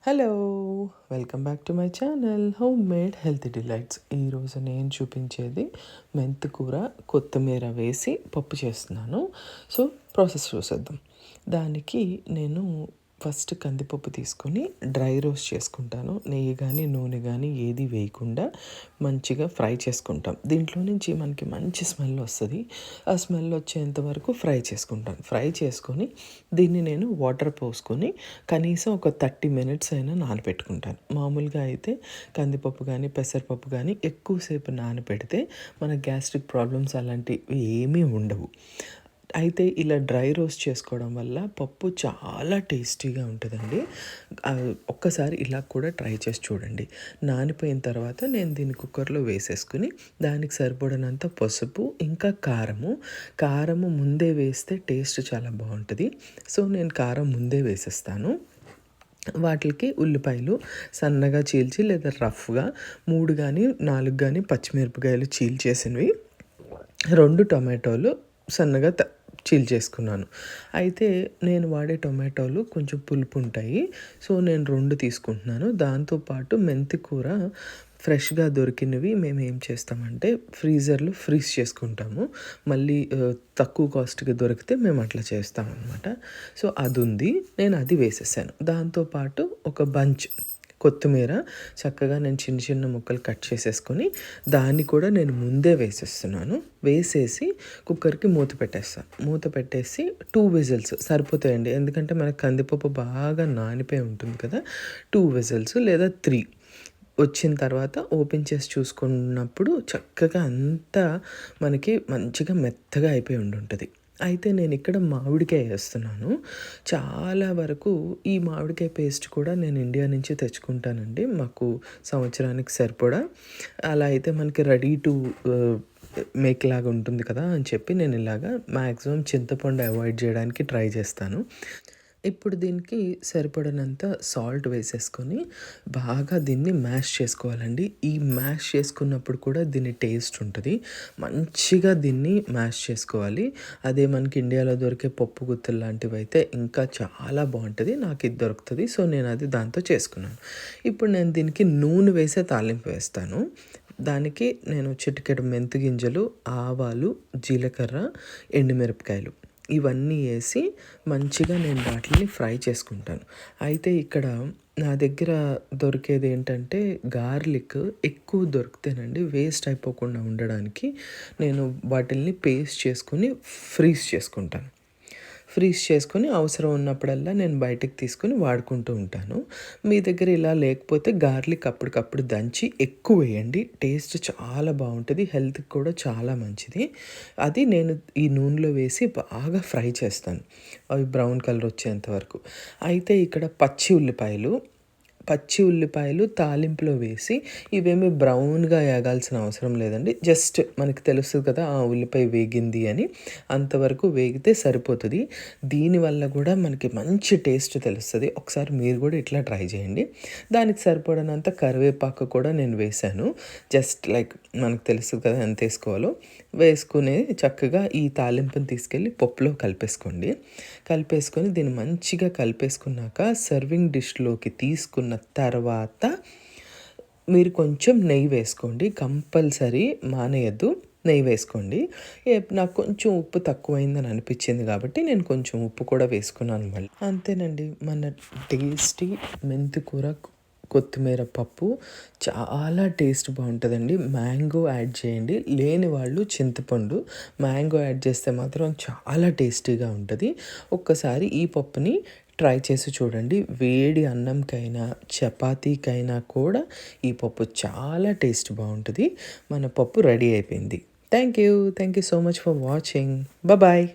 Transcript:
Hello! Welcome back to my channel home made healthy delights. ఈరోజు నేను చూపించేది మెంతికూర, కొత్తిమీర వేసి పప్పు చేస్తున్నాను. సో, ప్రాసెస్ చూసేద్దాం. దానికి నేను ఫస్ట్ కందిపప్పు తీసుకొని డ్రై రోస్ట్ చేసుకుంటాను. నెయ్యి కానీ, నూనె కానీ ఏది వేయకుండా మంచిగా ఫ్రై చేసుకుంటాం. దీంట్లో నుంచి మనకి మంచి స్మెల్ వస్తుంది. ఆ స్మెల్ వచ్చేంత వరకు ఫ్రై చేసుకుంటాను. ఫ్రై చేసుకొని దీన్ని నేను వాటర్ పోసుకొని కనీసం ఒక 30 మినిట్స్ అయినా నానబెట్టుకుంటాను. మామూలుగా అయితే కందిపప్పు కానీ, పెసరపప్పు కానీ ఎక్కువసేపు నానబెడితే మన గ్యాస్ట్రిక్ ప్రాబ్లమ్స్ అలాంటివి ఏమీ ఉండవు. అయితే ఇలా డ్రై రోస్ట్ చేసుకోవడం వల్ల పప్పు చాలా టేస్టీగా ఉంటుందండి. ఒక్కసారి ఇలా కూడా ట్రై చేసి చూడండి. నానిపోయిన తర్వాత నేను దీన్ని కుక్కర్లో వేసేసుకుని దానికి సరిపడినంత పసుపు, ఇంకా కారము ముందే వేస్తే టేస్ట్ చాలా బాగుంటుంది. సో నేను కారం ముందే వేసేస్తాను. వాటికి ఉల్లిపాయలు సన్నగా చీల్చి లేదా రఫ్గా 3 కానీ 4 కానీ పచ్చిమిరపకాయలు చీల్చేసినవి, 2 టొమాటోలు సన్నగా చీల్చేసుకున్నాను. అయితే నేను వాడే టొమాటోలు కొంచెం పులుపు ఉంటాయి. సో నేను 2 తీసుకుంటున్నాను. దాంతోపాటు మెంతికూర ఫ్రెష్గా దొరికినవి మేము ఏం చేస్తామంటే ఫ్రీజర్లో ఫ్రీజ్ చేసుకుంటాము. మళ్ళీ తక్కువ కాస్ట్గా దొరికితే మేము అట్లా చేస్తామన్నమాట. సో అది ఉంది, నేను అది వేసేసాను. దాంతోపాటు ఒక బంచ్ కొత్తిమీర చక్కగా నేను చిన్న చిన్న ముక్కలు కట్ చేసేసుకొని దాన్ని కూడా నేను ముందే వేసేస్తున్నాను. వేసేసి కుక్కర్కి మూత పెట్టేసి 2 విజిల్స్ సరిపోతాయండి. ఎందుకంటే మనకు కందిపప్పు బాగా నానిపోయి ఉంటుంది కదా. 2 విజిల్స్ లేదా 3 వచ్చిన తర్వాత ఓపెన్ చేసి చూసుకున్నప్పుడు చక్కగా అంతా మనకి మంచిగా మెత్తగా అయిపోయి ఉంటుంది. అయితే నేను ఇక్కడ మామిడికాయ వేస్తున్నాను. చాలా వరకు ఈ మామిడికాయ పేస్ట్ కూడా నేను ఇండియా నుంచి తెచ్చుకుంటానండి. మాకు సంవత్సరానికి సరిపడా. అలా అయితే మనకి రెడీ టు మేక్ లాగా ఉంటుంది కదా అని చెప్పి నేను ఇలాగా మ్యాక్సిమం చింతపండు అవాయిడ్ చేయడానికి ట్రై చేస్తాను. ఇప్పుడు దీనికి సరిపడినంత సాల్ట్ వేసేసుకొని బాగా దీన్ని మ్యాష్ చేసుకోవాలండి. ఈ మ్యాష్ చేసుకున్నప్పుడు కూడా దీని టేస్ట్ ఉంటుంది. మంచిగా దీన్ని మ్యాష్ చేసుకోవాలి. అదే మనకి ఇండియాలో దొరికే పప్పు గుత్తులు లాంటివి అయితే ఇంకా చాలా బాగుంటుంది. నాకు ఇది దొరుకుతుంది. సో నేను అది దాంతో చేసుకున్నాను. ఇప్పుడు నేను దీనికి నూనె వేసే తాలింపు వేస్తాను. దానికి నేను చిటికెడు మెంతి గింజలు, ఆవాలు, జీలకర్ర, ఎండుమిరపకాయలు ఇవన్నీ వేసి మంచిగా నేను వాటిని ఫ్రై చేసుకుంటాను. అయితే ఇక్కడ నా దగ్గర దొరికేది ఏంటంటే గార్లిక్ ఎక్కువ దొరికితేనండి వేస్ట్ అయిపోకుండా ఉండడానికి నేను వాటిల్ని పేస్ట్ చేసుకొని ఫ్రీజ్ చేసుకొని అవసరం ఉన్నప్పుడల్లా నేను బయటకు తీసుకొని వాడుకుంటూ ఉంటాను. మీ దగ్గర ఇలా లేకపోతే గార్లిక్ అప్పటికప్పుడు దంచి ఎక్కువ వేయండి. టేస్ట్ చాలా బాగుంటుంది. హెల్త్కి కూడా చాలా మంచిది. అది నేను ఈ నూనెలో వేసి బాగా ఫ్రై చేస్తాను, అవి బ్రౌన్ కలర్ వచ్చేంత వరకు. అయితే ఇక్కడ పచ్చి ఉల్లిపాయలు తాలింపులో వేసి ఇవేమీ బ్రౌన్గా వేగాల్సిన అవసరం లేదండి. జస్ట్ మనకి తెలుస్తుంది కదా ఆ ఉల్లిపాయ వేగింది అని, అంతవరకు వేగితే సరిపోతుంది. దీనివల్ల కూడా మనకి మంచి టేస్ట్ తెలుస్తుంది. ఒకసారి మీరు కూడా ఇట్లా ట్రై చేయండి. దానికి సరిపడినంత కరివేపాకు కూడా నేను వేశాను. జస్ట్ లైక్ మనకు తెలుస్తుంది కదా ఎంత వేసుకోవాలో. వేసుకుని చక్కగా ఈ తాలింపుని తీసుకెళ్ళి పప్పులో కలిపేసుకొని దీన్ని మంచిగా కలిపేసుకున్నాక సర్వింగ్ డిష్లోకి తీసుకున్న తర్వాత మీరు కొంచెం నెయ్యి వేసుకోండి. కంపల్సరీ మానేయద్దు, నెయ్యి వేసుకోండి. నాకు కొంచెం ఉప్పు తక్కువైందని అనిపించింది కాబట్టి నేను కొంచెం ఉప్పు కూడా వేసుకున్నాను మళ్ళీ. అంతేనండి, మన టేస్టీ మెంతికూర కొత్తిమీర పప్పు చాలా టేస్ట్ బాగుంటుందండి. మ్యాంగో యాడ్ చేయండి, లేని వాళ్ళు చింతపండు. మ్యాంగో యాడ్ చేస్తే మాత్రం చాలా టేస్టీగా ఉంటుంది. ఒక్కసారి ఈ పప్పుని ట్రై చేసి చూడండి. వేడి అన్నంకైనా చపాతీకైనా కూడా ఈ పప్పు చాలా టేస్ట్ బాగుంటుంది. మన పప్పు రెడీ అయిపోయింది. Thank you so much for watching. Bye.